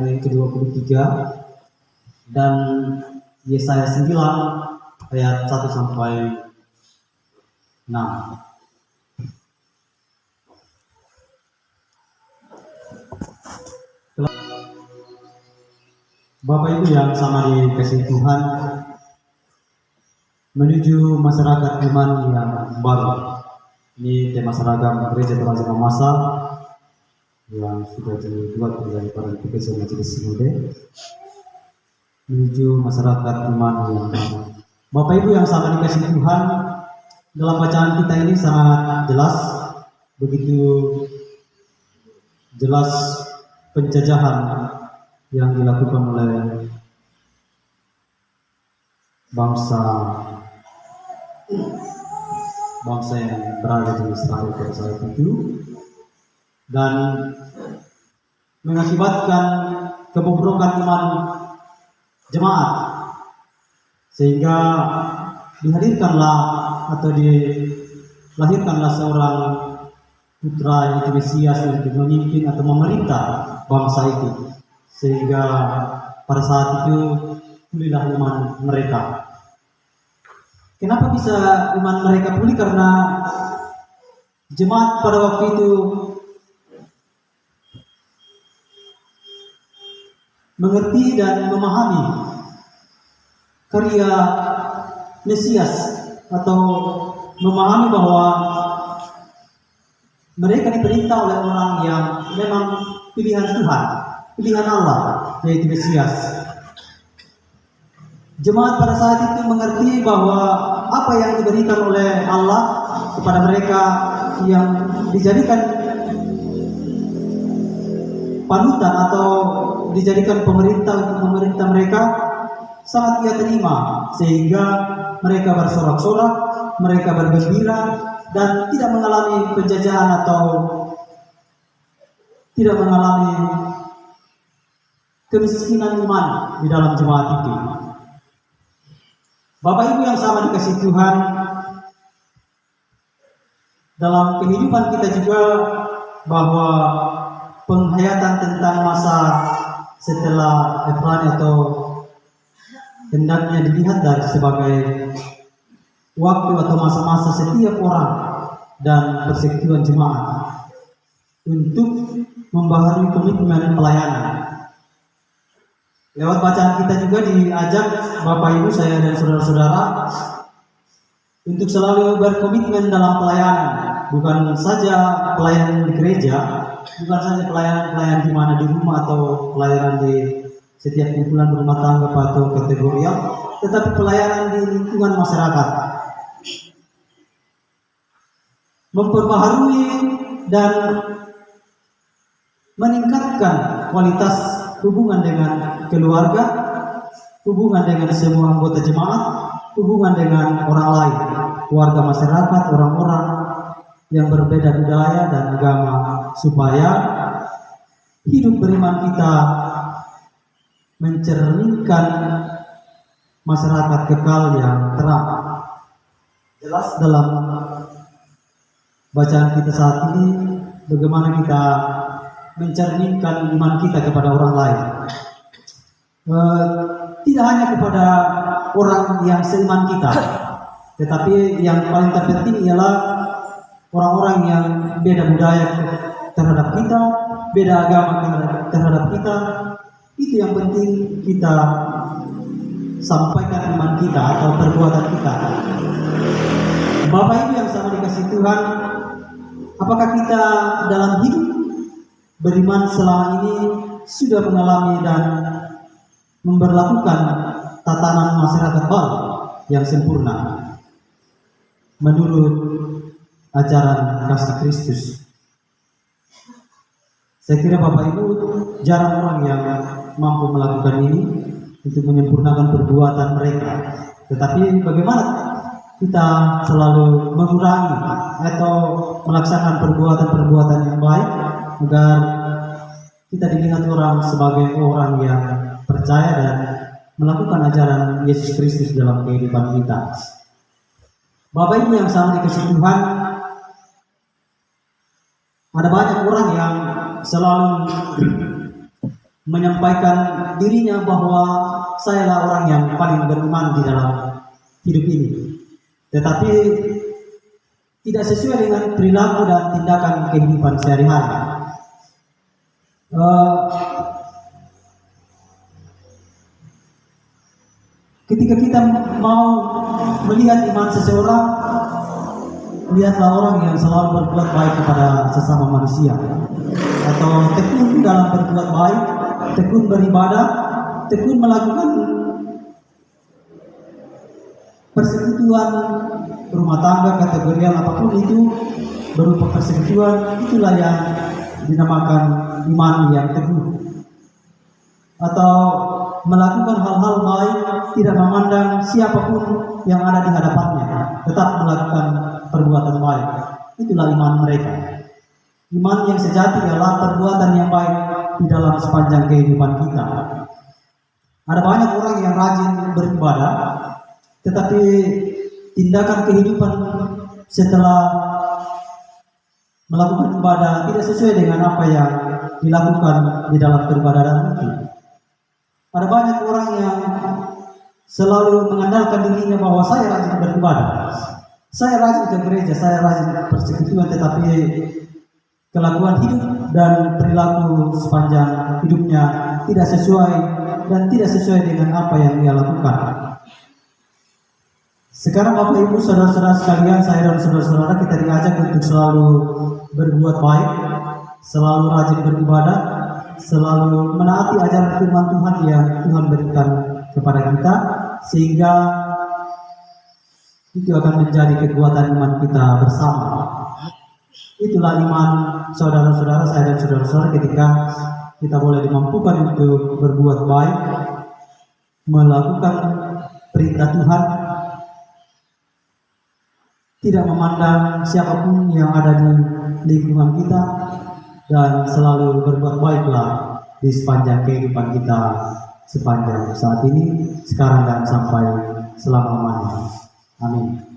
yang ke-23 dan Yesaya 9 ayat 1 sampai 6. Bapak Ibu yang sama dikasihi Tuhan, menuju masyarakat iman yang baru. Ini tema seragam Gereja Terasa Mamasa yang sudah dibuat oleh para PKC Majelis Sinode, menuju masyarakat iman yang baru. Bapak Ibu yang sama dikasihi Tuhan, dalam bacaan kita ini sangat jelas, begitu jelas penjajahan yang dilakukan oleh bangsa yang berada di Israel pada saat itu, dan mengakibatkan kebobrokan iman jemaat, sehingga dihadirkanlah atau dilahirkanlah seorang putra yaitu Mesias untuk memimpin atau memerintah bangsa itu, sehingga pada saat itu pulihlah iman mereka. Kenapa bisa iman mereka pulih? Karena jemaat pada waktu itu mengerti dan memahami karya Mesias, atau memahami bahwa mereka diperintah oleh orang yang memang pilihan Tuhan, pilihan Allah, yaitu Mesias. Jemaat pada saat itu mengerti bahwa apa yang diberikan oleh Allah kepada mereka, yang dijadikan panutan atau dijadikan pemerintah untuk memerintah mereka, sangat ia terima, sehingga mereka bersorak-sorak, mereka bergembira, dan tidak mengalami penjajahan atau tidak mengalami kemiskinan iman di dalam jemaat itu. Bapak Ibu yang sama dikasihi Tuhan, dalam kehidupan kita juga bahwa penghayatan tentang masa setelah Efrani atau hendaknya dilihat dari sebagai waktu atau masa-masa setiap orang dan persekutuan jemaat untuk membaharui komitmen pelayanan. Lewat bacaan kita juga diajak Bapak Ibu, saya dan saudara-saudara untuk selalu berkomitmen dalam pelayanan, bukan saja pelayanan di gereja, bukan saja pelayanan di mana di rumah atau pelayanan di setiap kumpulan rumah tangga atau kategorial, tetapi pelayanan di lingkungan masyarakat, memperbaharui dan meningkatkan kualitas hubungan dengan keluarga, hubungan dengan semua anggota jemaat, hubungan dengan orang lain, warga masyarakat, orang-orang yang berbeda budaya dan agama, supaya hidup beriman kita mencerminkan masyarakat kekal yang terang. Jelas dalam bacaan kita saat ini bagaimana kita mencerminkan iman kita kepada orang lain, tidak hanya kepada orang yang seiman kita, tetapi yang paling terpenting ialah orang-orang yang beda budaya terhadap kita, beda agama terhadap kita. Itu yang penting kita sampaikan iman kita atau perbuatan kita. Bapak Ibu yang sama dikasihi Tuhan, apakah kita dalam hidup beriman selama ini sudah mengalami dan memberlakukan tatanan masyarakat baru yang sempurna menurut ajaran kasih Kristus? Saya kira Bapak Ibu jarang orang yang mampu melakukan ini untuk menyempurnakan perbuatan mereka. Tetapi bagaimana kita selalu mengurangi atau melaksanakan perbuatan-perbuatan yang baik agar kita dilihat orang sebagai orang yang percaya dan melakukan ajaran Yesus Kristus dalam kehidupan kita. Bapak Ibu yang sama dikasihi Tuhan, ada banyak orang yang selalu menyampaikan dirinya bahwa sayalah orang yang paling beriman di dalam hidup ini. Tetapi tidak sesuai dengan perilaku dan tindakan kehidupan sehari-hari. Ketika kita mau melihat iman seseorang, lihatlah orang yang selalu berbuat baik kepada sesama manusia, atau tekun dalam berbuat baik, tekun beribadah, tekun melakukan persekutuan rumah tangga, kategorial apapun itu berupa persekutuan, itulah yang dinamakan iman yang teguh. Atau melakukan hal-hal baik, tidak memandang siapapun yang ada di hadapannya, tetap melakukan perbuatan baik. Itulah iman mereka. Iman yang sejati adalah perbuatan yang baik di dalam sepanjang kehidupan kita. Ada banyak orang yang rajin beribadah, tetapi tindakan kehidupan setelah melakukan ibadah tidak sesuai dengan apa yang dilakukan di dalam peribadahan itu. Ada banyak orang yang selalu mengandalkan dirinya bahwa saya rajin beribadah, saya rajin ke gereja, saya rajin persekutuan, tetapi kelakuan hidup dan perilaku sepanjang hidupnya tidak sesuai dan tidak sesuai dengan apa yang dia lakukan. Sekarang Bapak Ibu saudara-saudara sekalian, saya dan saudara-saudara kita diajak untuk selalu berbuat baik, selalu rajin beribadah, selalu menaati ajaran firman Tuhan yang Tuhan berikan kepada kita, sehingga itu akan menjadi kekuatan iman kita bersama. Itulah iman saudara-saudara, saya dan saudara-saudara, ketika kita boleh dimampukan untuk berbuat baik, melakukan perintah Tuhan, tidak memandang siapapun yang ada di lingkungan kita, dan selalu berbuat baiklah di sepanjang kehidupan kita, sepanjang saat ini, sekarang, dan sampai selama-lamanya. Amin.